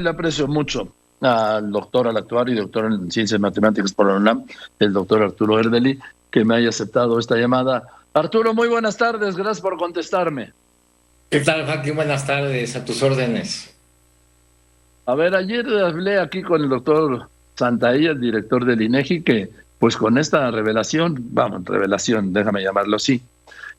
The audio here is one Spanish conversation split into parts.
Le aprecio mucho al doctor, al actuario y doctor en Ciencias Matemáticas por la UNAM, el doctor Arturo Erdely, que me haya aceptado esta llamada. Arturo, muy buenas tardes, gracias por contestarme. ¿Qué tal, Joaquín? Buenas tardes, a tus órdenes. A ver, ayer hablé aquí con el doctor Santaella, el director del INEGI, que pues con esta revelación, déjame llamarlo así,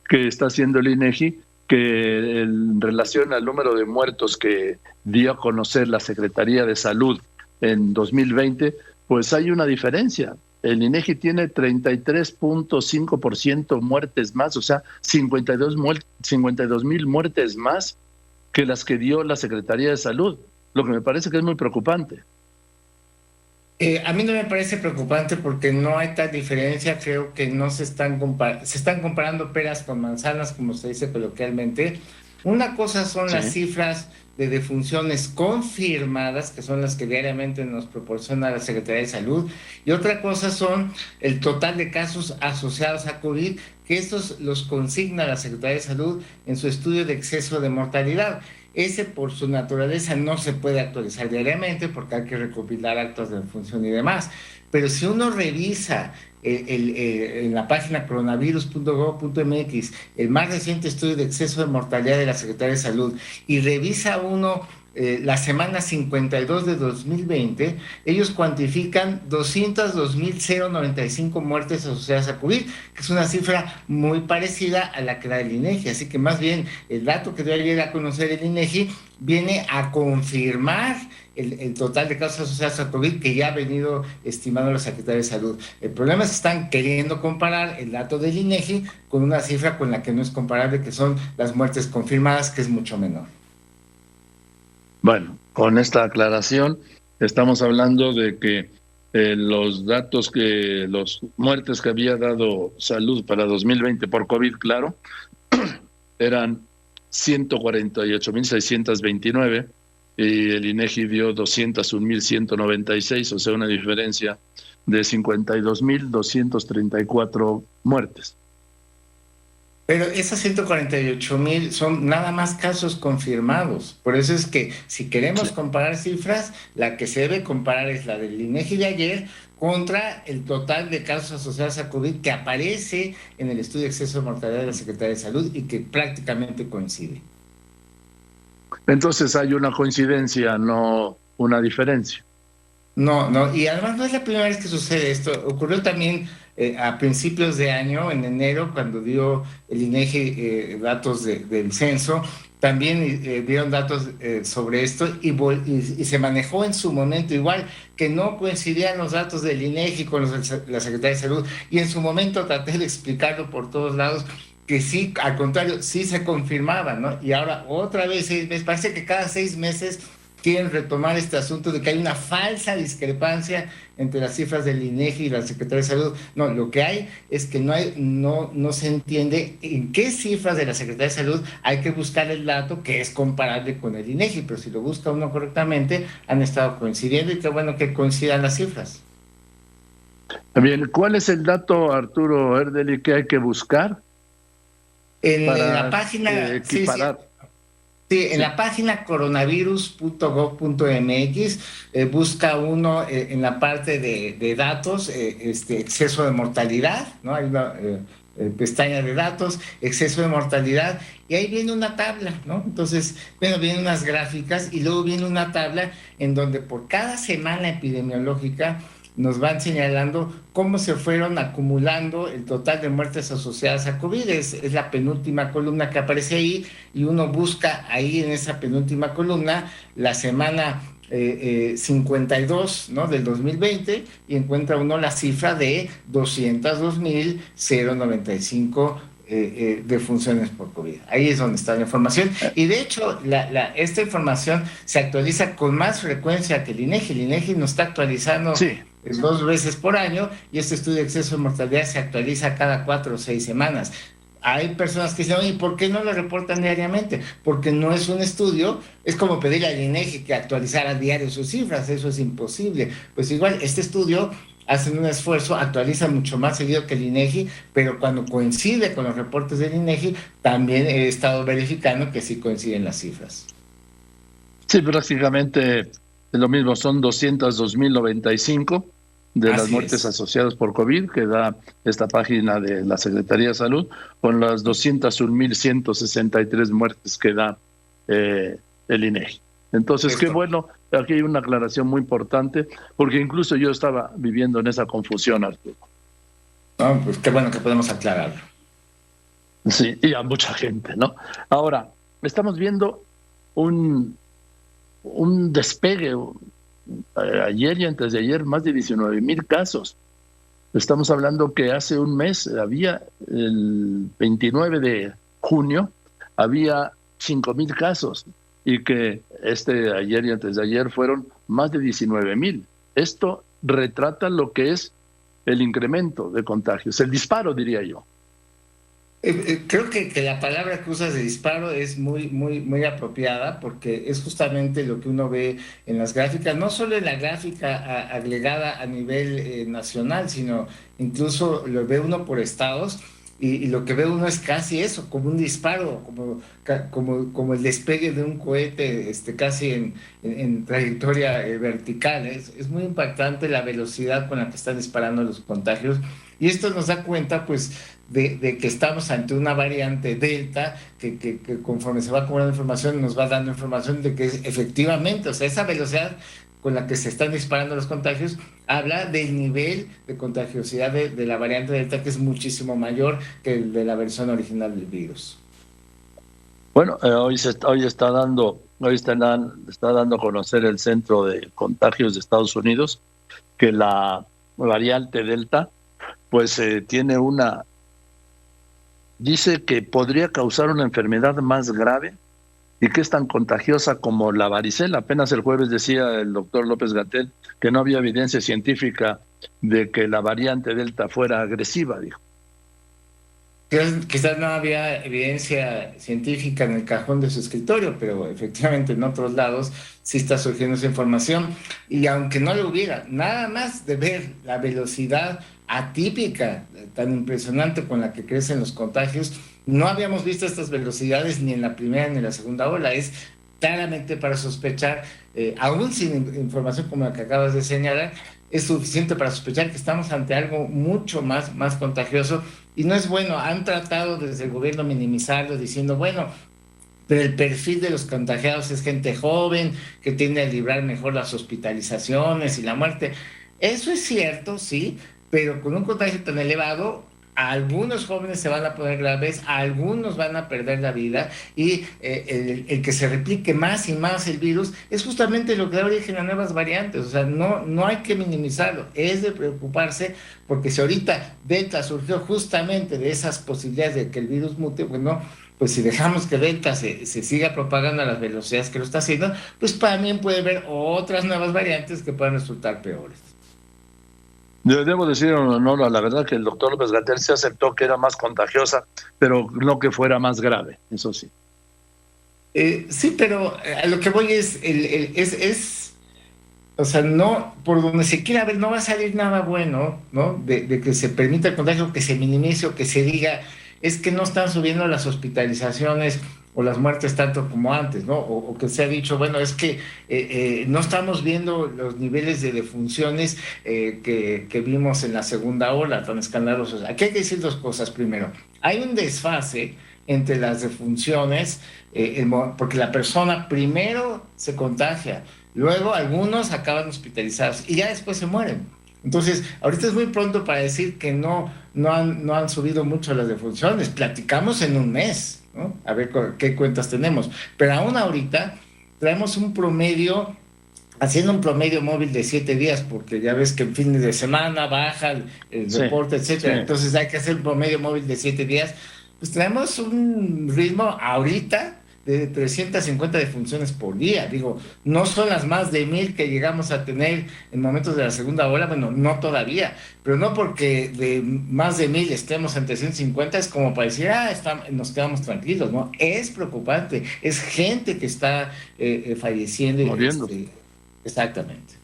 que está haciendo el INEGI, que en relación al número de muertos que dio a conocer la Secretaría de Salud en 2020, pues hay una diferencia. El INEGI tiene 33.5% muertes más, o sea, 52,000 muertes más que las que dio la Secretaría de Salud, lo que me parece que es muy preocupante. A mí no me parece preocupante porque no hay tal diferencia. Creo que no se están comparando peras con manzanas, como se dice coloquialmente. Una cosa son las Sí. cifras de defunciones confirmadas, que son las que diariamente nos proporciona la Secretaría de Salud, y otra cosa son el total de casos asociados a COVID, que estos los consigna la Secretaría de Salud en su estudio de exceso de mortalidad. Ese, por su naturaleza, no se puede actualizar diariamente porque hay que recopilar actos de defunción y demás. Pero si uno revisa en la página coronavirus.gov.mx el más reciente estudio de exceso de mortalidad de la Secretaría de Salud y revisa uno la semana 52 de 2020, ellos cuantifican 202,095 muertes asociadas a COVID, que es una cifra muy parecida a la que da el INEGI. Así que más bien el dato que dio ayer a conocer el INEGI viene a confirmar el total de casos asociados a COVID que ya ha venido estimando la Secretaría de Salud. El problema es que están queriendo comparar el dato del INEGI con una cifra con la que no es comparable, que son las muertes confirmadas, que es mucho menor. Bueno, con esta aclaración estamos hablando de que los datos los muertes que había dado Salud para 2020 por COVID, claro, eran 148,629 y el INEGI dio 201,196, o sea, una diferencia de 52,234 muertes. Pero esas 148,000 son nada más casos confirmados. Por eso es que si queremos comparar cifras, la que se debe comparar es la del INEGI de ayer contra el total de casos asociados a COVID que aparece en el estudio de exceso de mortalidad de la Secretaría de Salud y que prácticamente coincide. Entonces hay una coincidencia, no una diferencia. No, y además no es la primera vez que sucede esto. Ocurrió también a principios de año, en enero, cuando dio el INEGI datos del censo. También dieron datos sobre esto y se manejó en su momento igual, que no coincidían los datos del INEGI con los de la Secretaría de Salud. Y en su momento traté de explicarlo por todos lados, que sí, al contrario, sí se confirmaba, ¿no? Y ahora otra vez, parece que cada 6 meses quieren retomar este asunto de que hay una falsa discrepancia entre las cifras del INEGI y la Secretaría de Salud. No, lo que hay es que no se entiende en qué cifras de la Secretaría de Salud hay que buscar el dato que es comparable con el INEGI, pero si lo busca uno correctamente, han estado coincidiendo y qué bueno que coincidan las cifras. Bien, ¿cuál es el dato, Arturo Erdely, que hay que buscar? En la página, equiparar. Sí, en la página coronavirus.gov.mx busca uno en la parte de datos, exceso de mortalidad, ¿no? Hay una pestaña de datos, exceso de mortalidad, y ahí viene una tabla, ¿no? Entonces, bueno, vienen unas gráficas y luego viene una tabla en donde por cada semana epidemiológica nos van señalando cómo se fueron acumulando el total de muertes asociadas a COVID. Es la penúltima columna que aparece ahí y uno busca ahí en esa penúltima columna la semana 52, ¿no?, del 2020 y encuentra uno la cifra de 202,095 defunciones por COVID. Ahí es donde está la información. Y de hecho, esta información se actualiza con más frecuencia que el INEGI. El INEGI nos está actualizando 2 veces por año y este estudio de exceso de mortalidad se actualiza cada 4 o 6 semanas. Hay personas que dicen, oye, ¿por qué no lo reportan diariamente? Porque no es un estudio, es como pedirle al INEGI que actualizara a diario sus cifras, eso es imposible. Pues igual, este estudio hacen un esfuerzo, actualizan mucho más seguido que el INEGI, pero cuando coincide con los reportes del INEGI, también he estado verificando que sí coinciden las cifras. Sí, prácticamente es lo mismo, son 202.095 de las Así muertes es. asociadas por COVID, que da esta página de la Secretaría de Salud, con las 201.163 muertes que da el INEGI. Entonces, qué Esto. bueno, aquí hay una aclaración muy importante, porque incluso yo estaba viviendo en esa confusión, Arturo. No, pues qué bueno que podemos aclararlo. Sí, y a mucha gente, ¿no? Ahora, estamos viendo un despegue, ayer y antes de ayer, más de 19,000 casos. Estamos hablando que hace un mes había, el 29 de junio, había 5,000 casos y que ayer y antes de ayer fueron más de 19,000. Esto retrata lo que es el incremento de contagios, el disparo, diría yo. Creo que la palabra que usas de disparo es muy apropiada porque es justamente lo que uno ve en las gráficas, no solo en la gráfica agregada a nivel nacional, sino incluso lo ve uno por estados y lo que ve uno es casi eso, como un disparo, como el despegue de un cohete casi en trayectoria vertical. Es muy impactante la velocidad con la que están disparando los contagios y esto nos da cuenta, pues, de que estamos ante una variante Delta que conforme se va acumulando información nos va dando información de que efectivamente, o sea, esa velocidad con la que se están disparando los contagios habla del nivel de contagiosidad de la variante Delta, que es muchísimo mayor que el de la versión original del virus. Bueno, está dando a conocer el Centro de Contagios de Estados Unidos que la variante Delta, pues dice que podría causar una enfermedad más grave y que es tan contagiosa como la varicela. Apenas el jueves decía el doctor López-Gatell que no había evidencia científica de que la variante Delta fuera agresiva, dijo. Quizás no había evidencia científica en el cajón de su escritorio, pero efectivamente en otros lados sí está surgiendo esa información. Y aunque no lo hubiera, nada más de ver la velocidad atípica, tan impresionante con la que crecen los contagios, no habíamos visto estas velocidades ni en la primera ni en la segunda ola. Es claramente para sospechar, aún sin información como la que acabas de señalar, es suficiente para sospechar que estamos ante algo mucho más contagioso y no es bueno. Han tratado desde el gobierno minimizarlo diciendo, bueno, pero el perfil de los contagiados es gente joven que tiende a librar mejor las hospitalizaciones y la muerte. Eso es cierto, sí, pero con un contagio tan elevado, algunos jóvenes se van a poner graves, algunos van a perder la vida y el que se replique más y más el virus es justamente lo que da origen a nuevas variantes. O sea, no hay que minimizarlo, es de preocuparse porque si ahorita Delta surgió justamente de esas posibilidades de que el virus mute, bueno, pues si dejamos que Delta se siga propagando a las velocidades que lo está haciendo, pues también puede haber otras nuevas variantes que puedan resultar peores. Yo debo decir, no, la verdad que el doctor López-Gatell se aceptó que era más contagiosa, pero no que fuera más grave, eso sí. Sí, pero a lo que voy o sea, no, por donde se quiera ver, no va a salir nada bueno, ¿no? De que se permita el contagio, que se minimice o que se diga, es que no están subiendo las hospitalizaciones o las muertes tanto como antes, ¿no? O que se ha dicho, bueno, es que no estamos viendo los niveles de defunciones que vimos en la segunda ola, tan escandalosos. Aquí hay que decir dos cosas primero. Hay un desfase entre las defunciones, porque la persona primero se contagia, luego algunos acaban hospitalizados y ya después se mueren. Entonces, ahorita es muy pronto para decir que no han subido mucho las defunciones. Platicamos en un mes, ¿no? A ver qué cuentas tenemos. Pero aún ahorita traemos un promedio, haciendo un promedio móvil de 7 días, porque ya ves que en fines de semana baja el Sí, reporte, etcétera. sí. Entonces hay que hacer un promedio móvil de 7 días. Pues traemos un ritmo ahorita de 350 defunciones por día. Digo, no son las más de 1,000 que llegamos a tener en momentos de la segunda ola, bueno, no todavía, pero no porque de más de 1,000 estemos en 350 es como para decir, nos quedamos tranquilos, ¿no? Es preocupante, es gente que está falleciendo. Muriendo. Exactamente.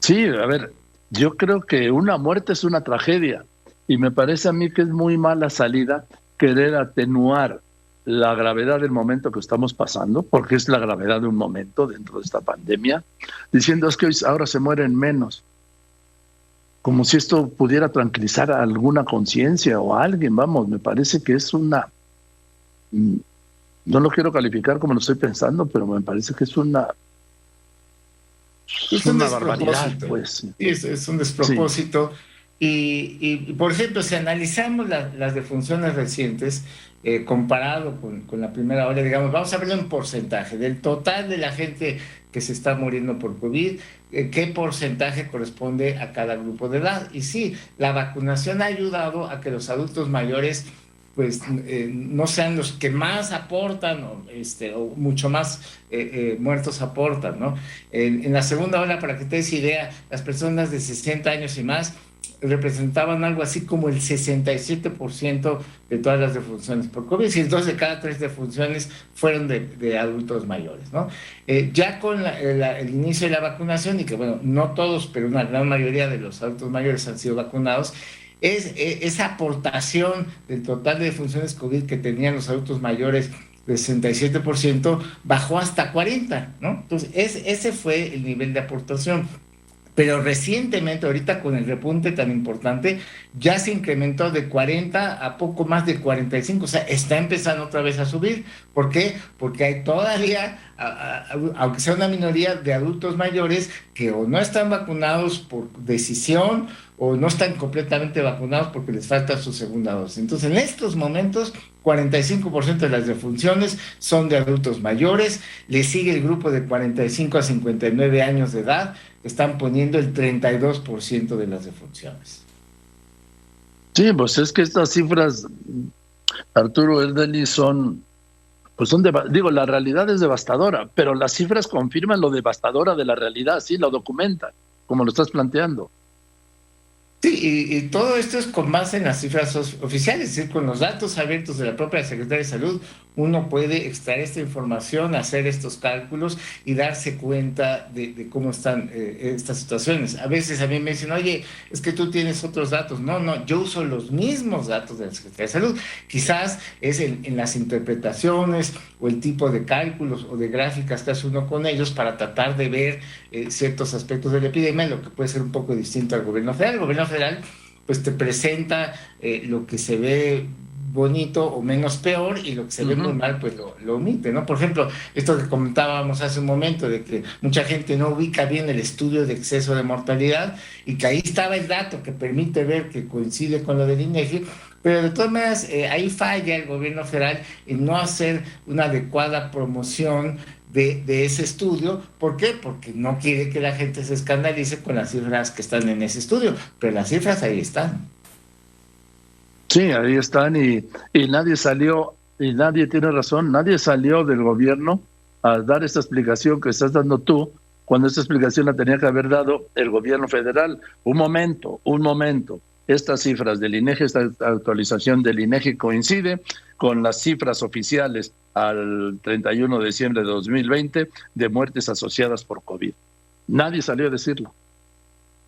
Sí, a ver, yo creo que una muerte es una tragedia y me parece a mí que es muy mala salida querer atenuar la gravedad del momento que estamos pasando, porque es la gravedad de un momento dentro de esta pandemia, diciendo es que ahora se mueren menos, como si esto pudiera tranquilizar a alguna conciencia o a alguien. Vamos, me parece que es una, no lo quiero calificar como lo estoy pensando, pero me parece que es una barbaridad, pues. Sí, es un despropósito. Sí. Y, por ejemplo, si analizamos las defunciones recientes, comparado con la primera ola, digamos, vamos a verlo en porcentaje, del total de la gente que se está muriendo por COVID, qué porcentaje corresponde a cada grupo de edad. Y sí, la vacunación ha ayudado a que los adultos mayores pues no sean los que más aportan o mucho más muertos aportan, ¿no? En la segunda ola, para que te des idea, las personas de 60 años y más representaban algo así como el 67% de todas las defunciones por COVID, y 2 de cada 3 defunciones fueron de adultos mayores, ¿no? Ya con el inicio de la vacunación, y que bueno, no todos, pero una gran mayoría de los adultos mayores han sido vacunados, esa aportación del total de defunciones COVID que tenían los adultos mayores de 67% bajó hasta 40%, ¿no? Entonces, ese fue el nivel de aportación. Pero recientemente, ahorita con el repunte tan importante, ya se incrementó de 40 a poco más de 45, o sea, está empezando otra vez a subir. ¿Por qué? Porque hay todavía, aunque sea una minoría de adultos mayores, que o no están vacunados por decisión, o no están completamente vacunados porque les falta su segunda dosis. Entonces, en estos momentos, 45% de las defunciones son de adultos mayores, le sigue el grupo de 45 a 59 años de edad, están poniendo el 32% de las defunciones. Sí, pues es que estas cifras, Arturo Erdely, la realidad es devastadora, pero las cifras confirman lo devastadora de la realidad, sí, lo documentan, como lo estás planteando. Sí, y todo esto es con base en las cifras oficiales, es decir, con los datos abiertos de la propia Secretaría de Salud, uno puede extraer esta información, hacer estos cálculos y darse cuenta de cómo están estas situaciones. A veces a mí me dicen, oye, es que tú tienes otros datos. No, yo uso los mismos datos de la Secretaría de Salud. Quizás es en las interpretaciones o el tipo de cálculos o de gráficas que hace uno con ellos para tratar de ver ciertos aspectos de la epidemia, lo que puede ser un poco distinto al gobierno federal. El gobierno federal pues te presenta lo que se ve bonito o menos peor, y lo que se ve muy mal pues lo omite, ¿no? Por ejemplo, esto que comentábamos hace un momento de que mucha gente no ubica bien el estudio de exceso de mortalidad, y que ahí estaba el dato que permite ver que coincide con lo del INEGI, pero de todas maneras ahí falla el gobierno federal en no hacer una adecuada promoción de ese estudio. ¿Por qué? Porque no quiere que la gente se escandalice con las cifras que están en ese estudio, pero las cifras ahí están. Sí, ahí están, y nadie salió, y nadie tiene razón, nadie salió del gobierno a dar esta explicación que estás dando tú, cuando esta explicación la tenía que haber dado el gobierno federal. Un momento, estas cifras del INEGI, esta actualización del INEGI coincide con las cifras oficiales al 31 de diciembre de 2020 de muertes asociadas por COVID. Nadie salió a decirlo.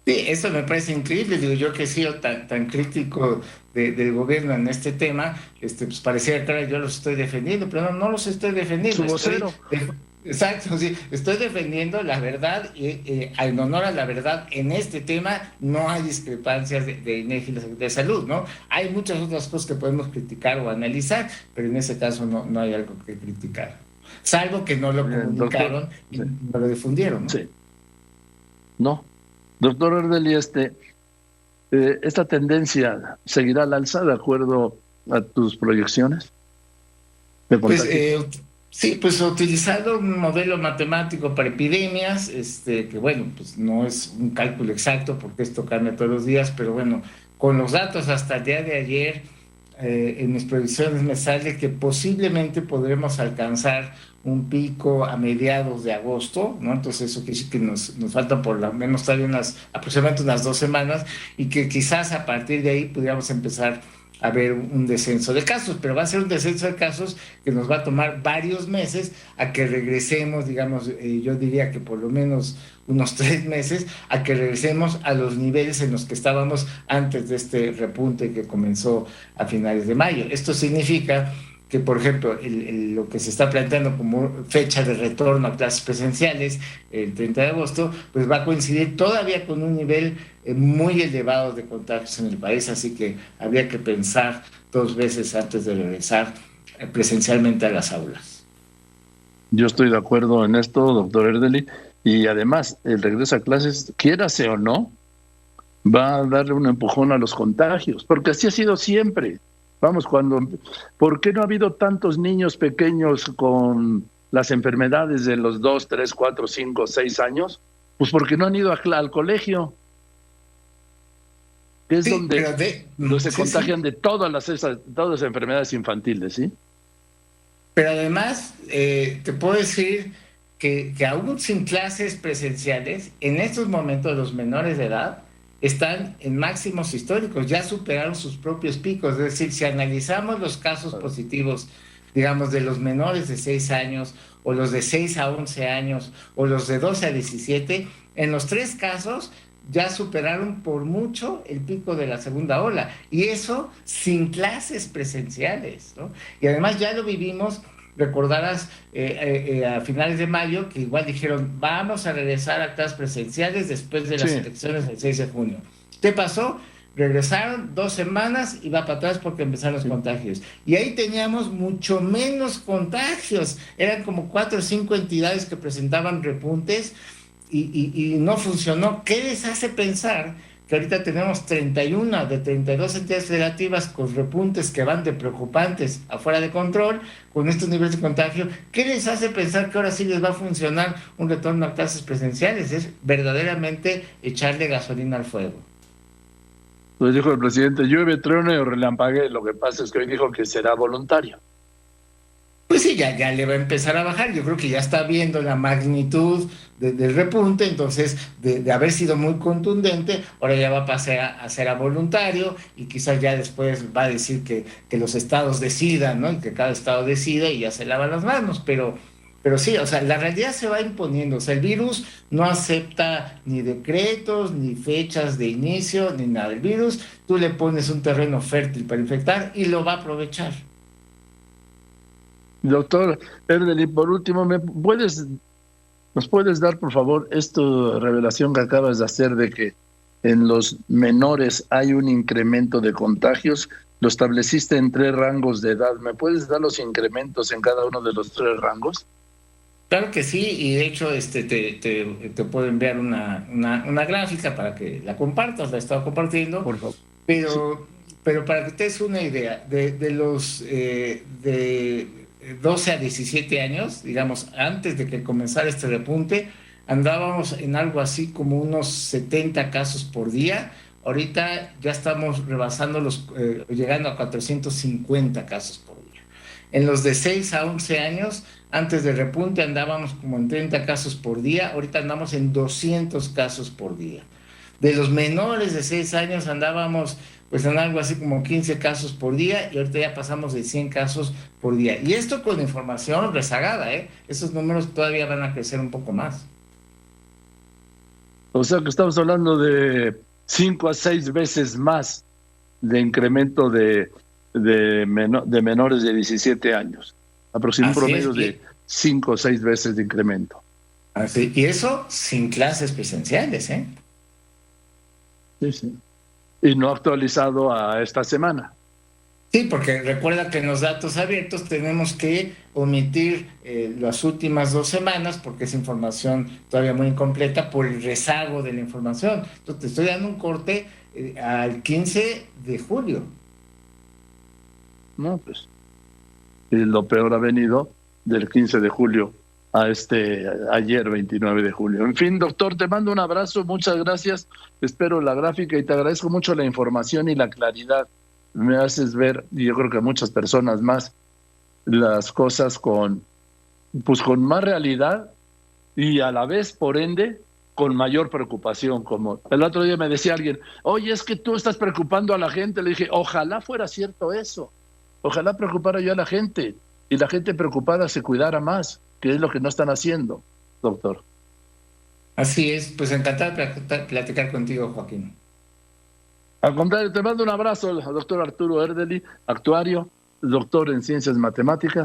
Sí, eso me parece increíble. Digo, yo que he sido tan crítico del gobierno en este tema, pues parecía que yo los estoy defendiendo, pero no los estoy defendiendo. Su vocero. Exacto, sí, estoy defendiendo la verdad, y en honor a la verdad, en este tema no hay discrepancias de INEGI y la Secretaría de Salud, ¿no? Hay muchas otras cosas que podemos criticar o analizar, pero en ese caso no hay algo que criticar, salvo que no lo comunicaron y no lo difundieron, ¿no? Sí. No. Doctor Erdely, ¿esta tendencia seguirá al alza de acuerdo a tus proyecciones? Sí, pues utilizando un modelo matemático para epidemias, que bueno, pues no es un cálculo exacto porque esto cambia todos los días, pero bueno, con los datos hasta el día de ayer, en mis proyecciones me sale que posiblemente podremos alcanzar un pico a mediados de agosto, ¿no? Entonces eso quiere decir que nos faltan por lo menos todavía aproximadamente unas 2 semanas, y que quizás a partir de ahí pudiéramos empezar a ver un descenso de casos, pero va a ser un descenso de casos que nos va a tomar varios meses a que regresemos, digamos, yo diría que por lo menos unos 3 meses, a que regresemos a los niveles en los que estábamos antes de este repunte que comenzó a finales de mayo. Esto significa que, por ejemplo, lo que se está planteando como fecha de retorno a clases presenciales, el 30 de agosto, pues va a coincidir todavía con un nivel muy elevado de contagios en el país, así que habría que pensar 2 veces antes de regresar presencialmente a las aulas. Yo estoy de acuerdo en esto, doctor Erdely, y además el regreso a clases, quiérase o no, va a darle un empujón a los contagios, porque así ha sido siempre. Vamos, ¿por qué no ha habido tantos niños pequeños con las enfermedades de los 2, 3, 4, 5, 6 años? Pues porque no han ido al colegio, que es Sí, donde se sí, contagian sí. de todas las enfermedades infantiles, ¿sí? Pero además, te puedo decir que aún sin clases presenciales, en estos momentos los menores de edad están en máximos históricos, ya superaron sus propios picos. Es decir, si analizamos los casos positivos, digamos, de los menores de 6 años, o los de 6 a 11 años, o los de 12 a 17, en los 3 casos ya superaron por mucho el pico de la segunda ola, y eso sin clases presenciales, ¿no? Y además ya lo vivimos, recordarás, a finales de mayo, que igual dijeron, vamos a regresar a clases presenciales después de las Sí. elecciones del 6 de junio. ¿Qué pasó? Regresaron 2 semanas y va para atrás porque empezaron los contagios. Y ahí teníamos mucho menos contagios. Eran como 4 o 5 entidades que presentaban repuntes y no funcionó. ¿Qué les hace pensar que ahorita tenemos 31 de 32 entidades federativas con repuntes que van de preocupantes a fuera de control, con estos niveles de contagio? ¿Qué les hace pensar que ahora sí les va a funcionar un retorno a clases presenciales? Es verdaderamente echarle gasolina al fuego. Pues dijo el presidente, llueve, truene o relampaguee, lo que pasa es que hoy dijo que será voluntario. Pues sí, ya le va a empezar a bajar. Yo creo que ya está viendo la magnitud del repunte, entonces de haber sido muy contundente, ahora ya va a pasar a ser a voluntario, y quizás ya después va a decir que los estados decidan, ¿no? Y que cada estado decida y ya se lava las manos, pero sí, o sea, la realidad se va imponiendo. O sea, el virus no acepta ni decretos, ni fechas de inicio, ni nada. El virus, tú le pones un terreno fértil para infectar y lo va a aprovechar. Doctor Erdely, por último, ¿nos puedes dar, por favor, esta revelación que acabas de hacer de que en los menores hay un incremento de contagios? Lo estableciste en 3 rangos de edad. ¿Me puedes dar los incrementos en cada uno de los 3 rangos? Claro que sí, y de hecho te puedo enviar una gráfica para que la compartas, la he estado compartiendo, Por favor. Sí. pero para que te des una idea, de los de 12 a 17 años, digamos, antes de que comenzara este repunte, andábamos en algo así como unos 70 casos por día. Ahorita ya estamos rebasando llegando a 450 casos por día. En los de 6 a 11 años, antes del repunte andábamos como en 30 casos por día, ahorita andamos en 200 casos por día. De los menores de 6 años andábamos pues en algo así como 15 casos por día, y ahorita ya pasamos de 100 casos por día. Y esto con información rezagada, ¿eh? Esos números todavía van a crecer un poco más. O sea que estamos hablando de 5 a 6 veces más de incremento de menores de 17 años. Aproximadamente un Así promedio es. de 5 o 6 veces de incremento. Y eso sin clases presenciales, ¿eh? Sí, sí. Y no actualizado a esta semana. Sí, porque recuerda que en los datos abiertos tenemos que omitir las últimas 2 semanas, porque es información todavía muy incompleta por el rezago de la información. Entonces te estoy dando un corte al 15 de julio. No, pues. Y lo peor ha venido del 15 de julio a ayer 29 de julio. En fin, doctor, te mando un abrazo, muchas gracias. Espero la gráfica y te agradezco mucho la información y la claridad. Me haces ver, y yo creo que muchas personas más, las cosas con más realidad y a la vez, por ende, con mayor preocupación. Como el otro día me decía alguien, oye, es que tú estás preocupando a la gente. Le dije, ojalá fuera cierto eso. Ojalá preocupara yo a la gente y la gente preocupada se cuidara más, que es lo que no están haciendo, doctor. Así es, pues encantado de platicar contigo, Joaquín. Al contrario, te mando un abrazo, doctor Arturo Erdely, actuario, doctor en ciencias matemáticas.